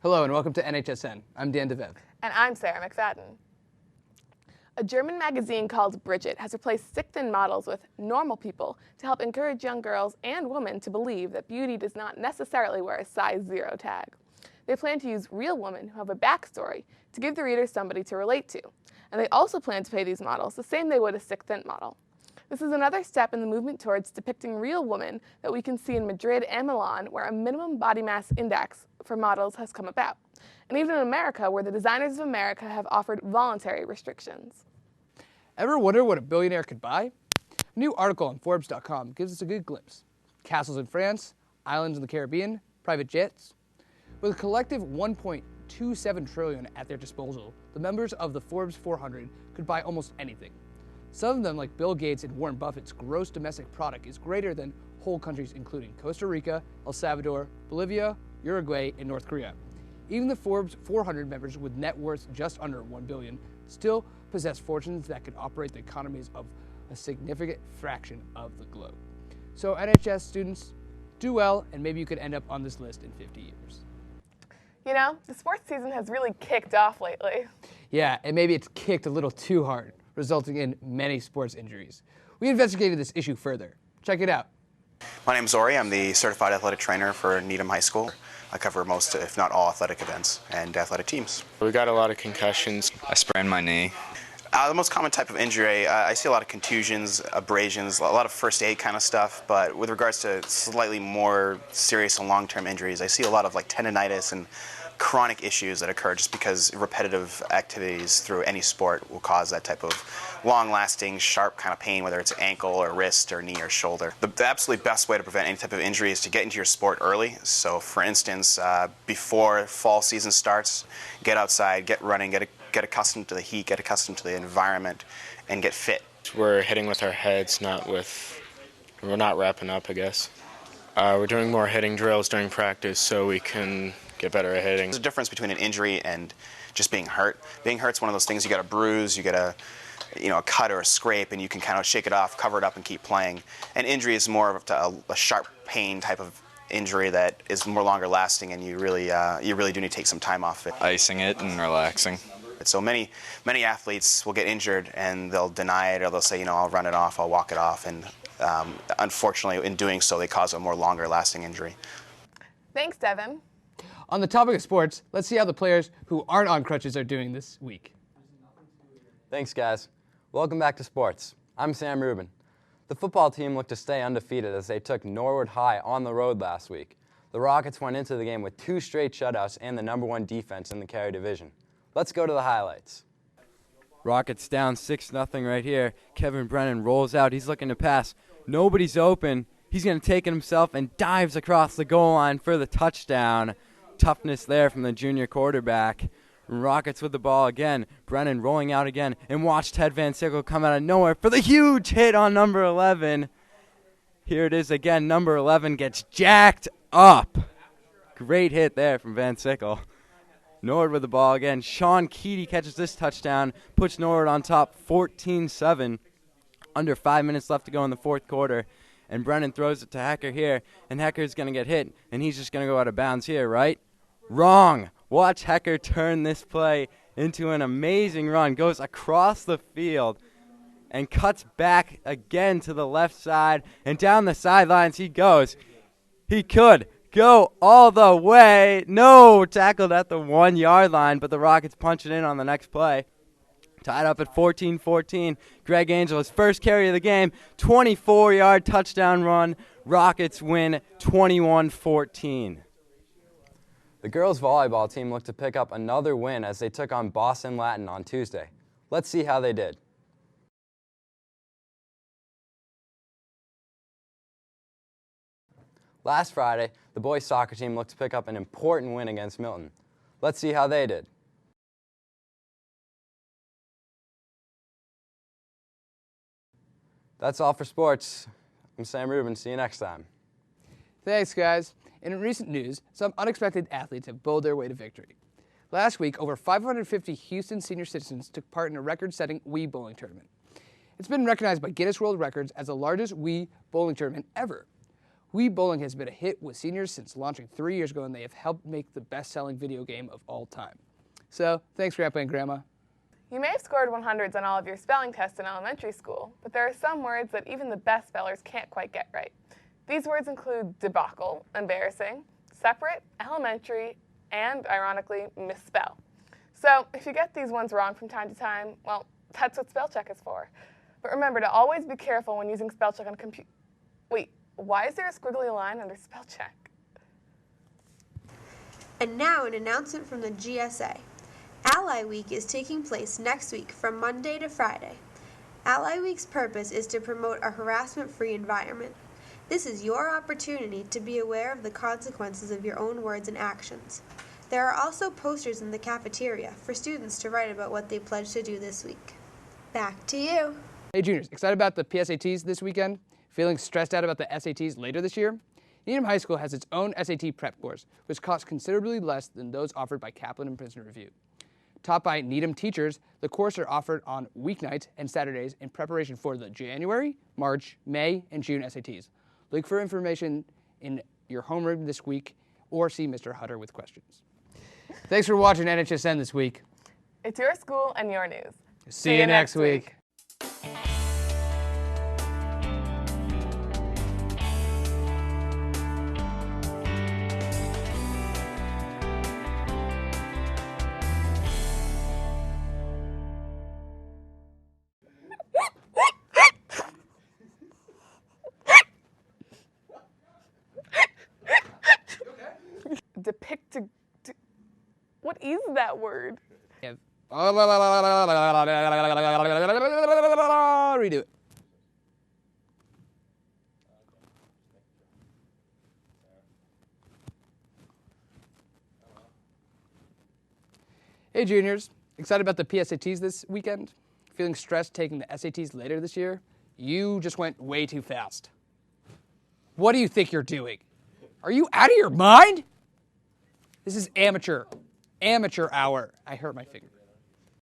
Hello and welcome to NHSN. I'm Dan DeVev. And I'm Sarah McFadden. A German magazine called Bridget has replaced sick-thin models with normal people to help encourage young girls and women to believe that beauty does not necessarily wear a size 0 tag. They plan to use real women who have a backstory to give the reader somebody to relate to. And they also plan to pay these models the same they would a sick-thin model. This is another step in the movement towards depicting real women that we can see in Madrid and Milan, where a minimum body mass index for models has come about, and even in America, where the Designers of America have offered voluntary restrictions. Ever wonder what a billionaire could buy? A new article on Forbes.com gives us a good glimpse. Castles in France, islands in the Caribbean, private jets. With a collective $1.27 trillion at their disposal, the members of the Forbes 400 could buy almost anything. Some of them, like Bill Gates and Warren Buffett's gross domestic product, is greater than whole countries including Costa Rica, El Salvador, Bolivia, Uruguay, and North Korea. Even the Forbes 400 members with net worths just under $1 billion still possess fortunes that could operate the economies of a significant fraction of the globe. So NHS students, do well, and maybe you could end up on this list in 50 years. You know, the sports season has really kicked off lately. Yeah, and maybe it's kicked a little too hard, resulting in many sports injuries. We investigated this issue further. Check it out. My name's Ori. I'm the certified athletic trainer for Needham High School. I cover most, if not all, athletic events and athletic teams. We got a lot of concussions. I sprained my knee. The most common type of injury, I see a lot of contusions, abrasions, a lot of first aid kind of stuff, but with regards to slightly more serious and long-term injuries, I see a lot of like tendonitis and chronic issues that occur just because repetitive activities through any sport will cause that type of long-lasting, sharp kind of pain, whether it's ankle or wrist or knee or shoulder. The absolutely best way to prevent any type of injury is to get into your sport early. So for instance, before fall season starts, get outside, get running, get accustomed to the heat, get accustomed to the environment, and get fit. We're hitting with our heads, we're not wrapping up, I guess. We're doing more hitting drills during practice so we can get better at hitting. There's a difference between an injury and just being hurt. Being hurt's one of those things, you get a bruise, you get a cut or a scrape, and you can kind of shake it off, cover it up, and keep playing. An injury is more of a sharp pain type of injury that is more longer lasting, and you really do need to take some time off it. Icing it and relaxing. So many athletes will get injured and they'll deny it, or they'll say, I'll run it off, I'll walk it off, and unfortunately, in doing so, they cause a more longer lasting injury. Thanks, Devin. On the topic of sports, let's see how the players who aren't on crutches are doing this week. Thanks, guys. Welcome back to sports. I'm Sam Rubin. The football team looked to stay undefeated as they took Norwood High on the road last week. The Rockets went into the game with 2 straight shutouts and the #1 defense in the Cary Division. Let's go to the highlights. Rockets down 6-0 right here. Kevin Brennan rolls out. He's looking to pass. Nobody's open. He's going to take it himself and dives across the goal line for the touchdown. Toughness there from the junior quarterback. Rockets with the ball again. Brennan rolling out again. And watch Ted Van Sickle come out of nowhere for the huge hit on number 11. Here it is again. Number 11 gets jacked up. Great hit there from Van Sickle. Norwood with the ball again. Sean Keaty catches this touchdown. Puts Norwood on top 14-7. Under 5 minutes left to go in the fourth quarter. And Brennan throws it to Hecker here. And Hecker's going to get hit. And he's just going to go out of bounds here, right? Wrong. Watch Hecker turn this play into an amazing run. Goes across the field and cuts back again to the left side. And down the sidelines he goes. He could go all the way. No, tackled at the 1-yard line, but the Rockets punch it in on the next play. Tied up at 14-14. Greg Angel, his first carry of the game, 24-yard touchdown run. Rockets win 21-14. The girls' volleyball team looked to pick up another win as they took on Boston Latin on Tuesday. Let's see how they did. Last Friday, the boys' soccer team looked to pick up an important win against Milton. Let's see how they did. That's all for sports. I'm Sam Rubin. See you next time. Thanks, guys. In recent news, some unexpected athletes have bowled their way to victory. Last week, over 550 Houston senior citizens took part in a record-setting Wii bowling tournament. It's been recognized by Guinness World Records as the largest Wii bowling tournament ever. Wii Bowling has been a hit with seniors since launching 3 years ago, and they have helped make the best-selling video game of all time. So, thanks, Grandpa and Grandma. You may have scored 100s on all of your spelling tests in elementary school, but there are some words that even the best spellers can't quite get right. These words include debacle, embarrassing, separate, elementary, and, ironically, misspell. So, if you get these ones wrong from time to time, well, that's what spell check is for. But remember to always be careful when using spell check on a computer. Wait, why is there a squiggly line under spell check? And now an announcement from the GSA. Ally Week is taking place next week from Monday to Friday. Ally Week's purpose is to promote a harassment-free environment. This is your opportunity to be aware of the consequences of your own words and actions. There are also posters in the cafeteria for students to write about what they pledged to do this week. Back to you. Hey, juniors, excited about the PSATs this weekend? Feeling stressed out about the SATs later this year? Needham High School has its own SAT prep course, which costs considerably less than those offered by Kaplan and Princeton Review. Taught by Needham teachers, the courses are offered on weeknights and Saturdays in preparation for the January, March, May, and June SATs. Look for information in your homeroom this week or see Mr. Hutter with questions. Thanks for watching NHSN this week. It's your school and your news. See you next week. What is that word? Yeah. Redo it. Hey juniors, excited about the PSATs this weekend? Feeling stressed taking the SATs later this year? You just went way too fast. What do you think you're doing? Are you out of your mind? This is amateur hour. I hurt my finger.